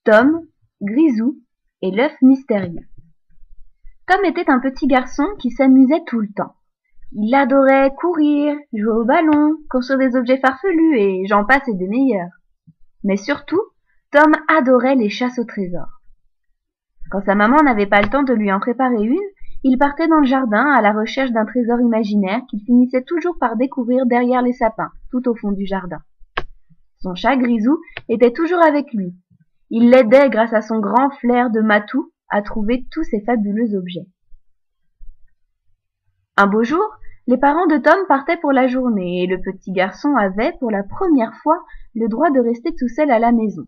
Tom, Grisou et l'œuf mystérieux. Tom était un petit garçon qui s'amusait tout le temps. Il adorait courir, jouer au ballon, construire des objets farfelus et j'en passe et des meilleurs. Mais surtout, Tom adorait les chasses au trésor. Quand sa maman n'avait pas le temps de lui en préparer une, il partait dans le jardin à la recherche d'un trésor imaginaire qu'il finissait toujours par découvrir derrière les sapins, tout au fond du jardin. Son chat Grisou était toujours avec lui. Il l'aidait grâce à son grand flair de matou à trouver tous ces fabuleux objets. Un beau jour, les parents de Tom partaient pour la journée et le petit garçon avait, pour la première fois, le droit de rester tout seul à la maison.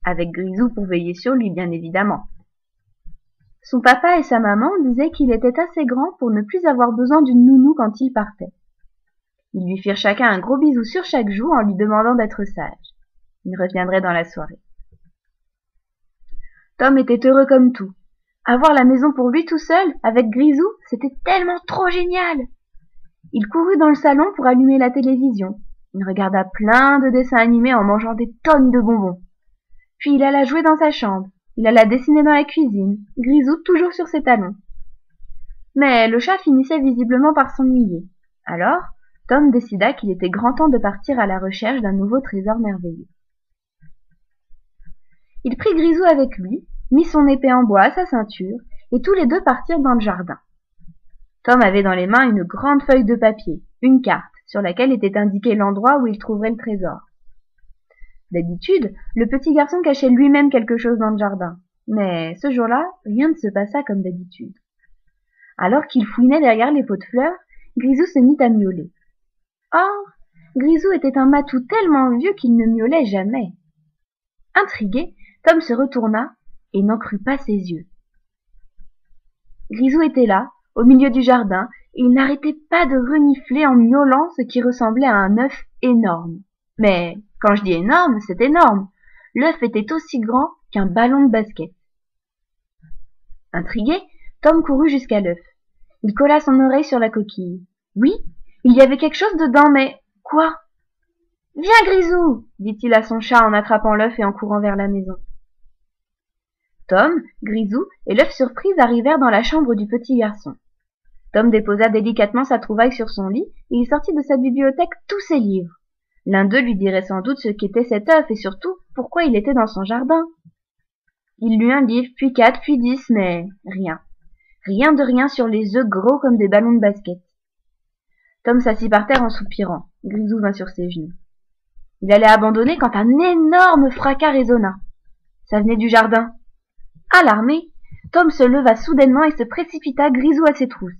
Avec Grisou pour veiller sur lui, bien évidemment. Son papa et sa maman disaient qu'il était assez grand pour ne plus avoir besoin d'une nounou quand il partait. Ils lui firent chacun un gros bisou sur chaque joue en lui demandant d'être sage. Il reviendrait dans la soirée. Tom était heureux comme tout. Avoir la maison pour lui tout seul, avec Grisou, c'était tellement trop génial. Il courut dans le salon pour allumer la télévision. Il regarda plein de dessins animés en mangeant des tonnes de bonbons. Puis il alla jouer dans sa chambre. Il alla dessiner dans la cuisine, Grisou toujours sur ses talons. Mais le chat finissait visiblement par s'ennuyer. Alors, Tom décida qu'il était grand temps de partir à la recherche d'un nouveau trésor merveilleux. Il prit Grisou avec lui, mit son épée en bois à sa ceinture, et tous les deux partirent dans le jardin. Tom avait dans les mains une grande feuille de papier, une carte, sur laquelle était indiqué l'endroit où il trouverait le trésor. D'habitude, le petit garçon cachait lui-même quelque chose dans le jardin, mais ce jour-là, rien ne se passa comme d'habitude. Alors qu'il fouinait derrière les pots de fleurs, Grisou se mit à miauler. Or, Grisou était un matou tellement vieux qu'il ne miaulait jamais. Intrigué, Tom se retourna et n'en crut pas ses yeux. Grisou était là, au milieu du jardin, et il n'arrêtait pas de renifler en miaulant ce qui ressemblait à un œuf énorme. Mais quand je dis énorme, c'est énorme. L'œuf était aussi grand qu'un ballon de basket. Intrigué, Tom courut jusqu'à l'œuf. Il colla son oreille sur la coquille. Oui, il y avait quelque chose dedans, mais quoi? Viens, Grisou, dit-il à son chat en attrapant l'œuf et en courant vers la maison. Tom, Grisou et l'œuf surprise arrivèrent dans la chambre du petit garçon. Tom déposa délicatement sa trouvaille sur son lit et il sortit de sa bibliothèque tous ses livres. L'un d'eux lui dirait sans doute ce qu'était cet œuf et surtout pourquoi il était dans son jardin. Il lut un livre, puis 4, puis 10, mais rien. Rien de rien sur les œufs gros comme des ballons de basket. Tom s'assit par terre en soupirant. Grisou vint sur ses genoux. Il allait abandonner quand un énorme fracas résonna. Ça venait du jardin. Alarmé, Tom se leva soudainement et se précipita Grisou à ses trousses.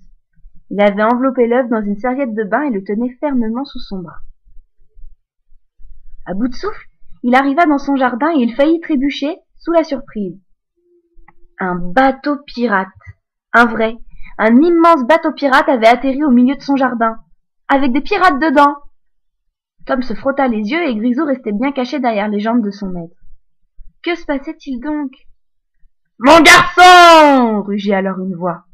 Il avait enveloppé l'œuf dans une serviette de bain et le tenait fermement sous son bras. À bout de souffle, il arriva dans son jardin et il faillit trébucher sous la surprise. Un bateau pirate. Un vrai, un immense bateau pirate avait atterri au milieu de son jardin, avec des pirates dedans. Tom se frotta les yeux et Grisou restait bien caché derrière les jambes de son maître. Que se passait-il donc? Mon garçon! Rugit alors une voix.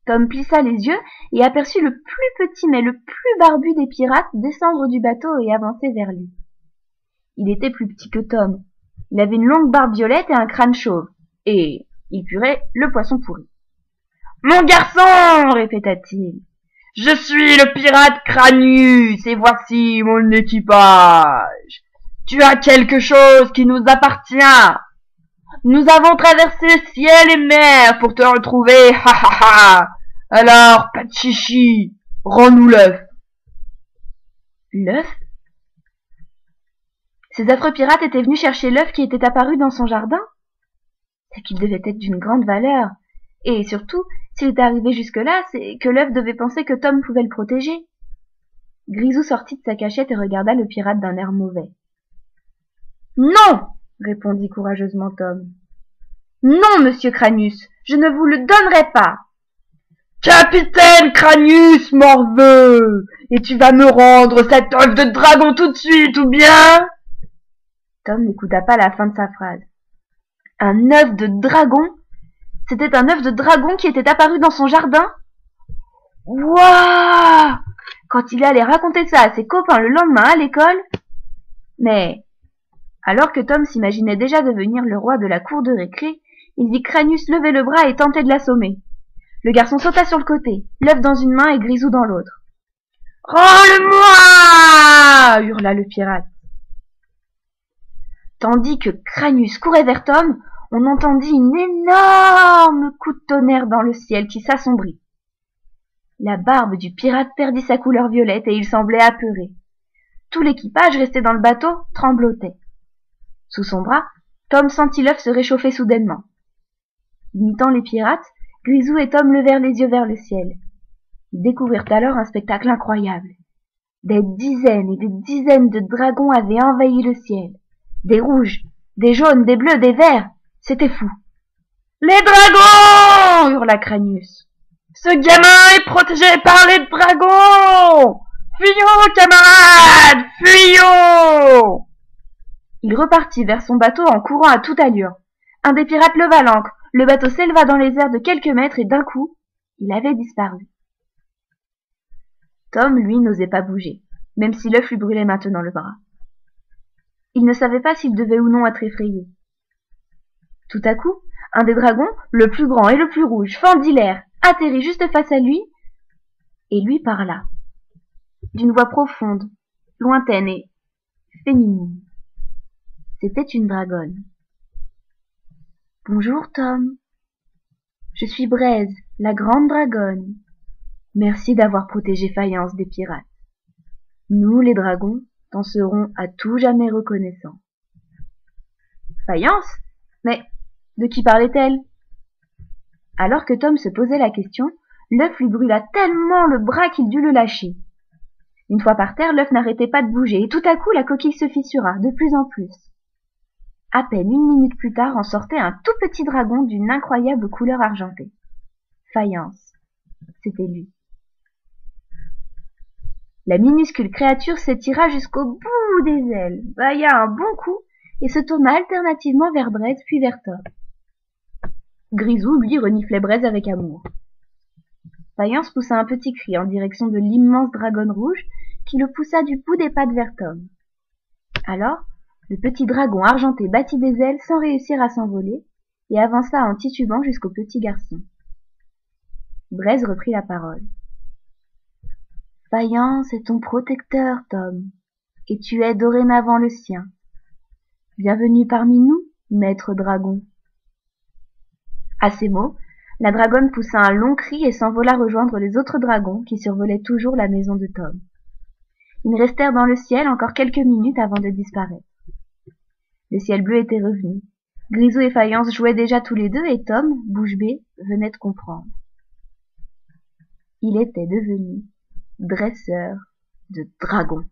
Tom plissa les yeux et aperçut le plus petit mais le plus barbu des pirates descendre du bateau et avancer vers lui. Il était plus petit que Tom. Il avait une longue barbe violette et un crâne chauve. Et il purait le poisson pourri. Mon garçon! Répéta-t-il. Je suis le pirate Cranius et voici mon équipage. Tu as quelque chose qui nous appartient. Nous avons traversé ciel et mer pour te retrouver, ha ha ha. Alors, pas de chichi, rends-nous l'œuf. L'œuf? Ces affreux pirates étaient venus chercher l'œuf qui était apparu dans son jardin? C'est qu'il devait être d'une grande valeur. Et surtout, s'il était arrivé jusque-là, c'est que l'œuf devait penser que Tom pouvait le protéger. Grisou sortit de sa cachette et regarda le pirate d'un air mauvais. Non! Répondit courageusement Tom. Non, monsieur Cranius, je ne vous le donnerai pas. Capitaine Cranius, morveux! Et tu vas me rendre cet œuf de dragon tout de suite, ou bien? Tom n'écouta pas la fin de sa phrase. Un œuf de dragon? C'était un œuf de dragon qui était apparu dans son jardin? Wouah! Quand il allait raconter ça à ses copains le lendemain à l'école. Mais Alors que Tom s'imaginait déjà devenir le roi de la cour de récré, il vit Cranius lever le bras et tenter de l'assommer. Le garçon sauta sur le côté, l'œuf dans une main et Grisou dans l'autre. « Rends-le-moi » hurla le pirate. Tandis que Cranius courait vers Tom, on entendit une énorme coup de tonnerre dans le ciel qui s'assombrit. La barbe du pirate perdit sa couleur violette et il semblait apeuré. Tout l'équipage resté dans le bateau tremblotait. Sous son bras, Tom sentit l'œuf se réchauffer soudainement. Imitant les pirates, Grisou et Tom levèrent les yeux vers le ciel. Ils découvrirent alors un spectacle incroyable. Des dizaines et des dizaines de dragons avaient envahi le ciel. Des rouges, des jaunes, des bleus, des verts. C'était fou. « Les dragons !» hurla Cranius. « Ce gamin est protégé par les dragons ! Fuyons, camarades, fuyons !» Il repartit vers son bateau en courant à toute allure. Un des pirates leva l'ancre, le bateau s'éleva dans les airs de quelques mètres et d'un coup, il avait disparu. Tom, lui, n'osait pas bouger, même si l'œuf lui brûlait maintenant le bras. Il ne savait pas s'il devait ou non être effrayé. Tout à coup, un des dragons, le plus grand et le plus rouge, fendit l'air, atterrit juste face à lui, et lui parla, d'une voix profonde, lointaine et féminine. C'était une dragonne. « Bonjour, Tom. Je suis Braise, la grande dragonne. Merci d'avoir protégé Faïence des pirates. Nous, les dragons, t'en serons à tout jamais reconnaissants. » Faïence ? Mais de qui parlait-elle ? Alors que Tom se posait la question, l'œuf lui brûla tellement le bras qu'il dut le lâcher. Une fois par terre, l'œuf n'arrêtait pas de bouger, et tout à coup la coquille se fissura, de plus en plus. À peine une minute plus tard en sortait un tout petit dragon d'une incroyable couleur argentée. Faïence, c'était lui. La minuscule créature s'étira jusqu'au bout des ailes, bâilla un bon coup et se tourna alternativement vers Braise puis vers Tom. Grisou, lui, reniflait Braise avec amour. Faïence poussa un petit cri en direction de l'immense dragonne rouge qui le poussa du bout des pattes vers Tom. Alors, le petit dragon argenté battit des ailes sans réussir à s'envoler et avança en titubant jusqu'au petit garçon. Braise reprit la parole. « Faïence est ton protecteur, Tom, et tu es dorénavant le sien. Bienvenue parmi nous, maître dragon. » À ces mots, la dragonne poussa un long cri et s'envola rejoindre les autres dragons qui survolaient toujours la maison de Tom. Ils restèrent dans le ciel encore quelques minutes avant de disparaître. Le ciel bleu était revenu. Grisou et Faïence jouaient déjà tous les deux et Tom, bouche bée, venait de comprendre. Il était devenu dresseur de dragons.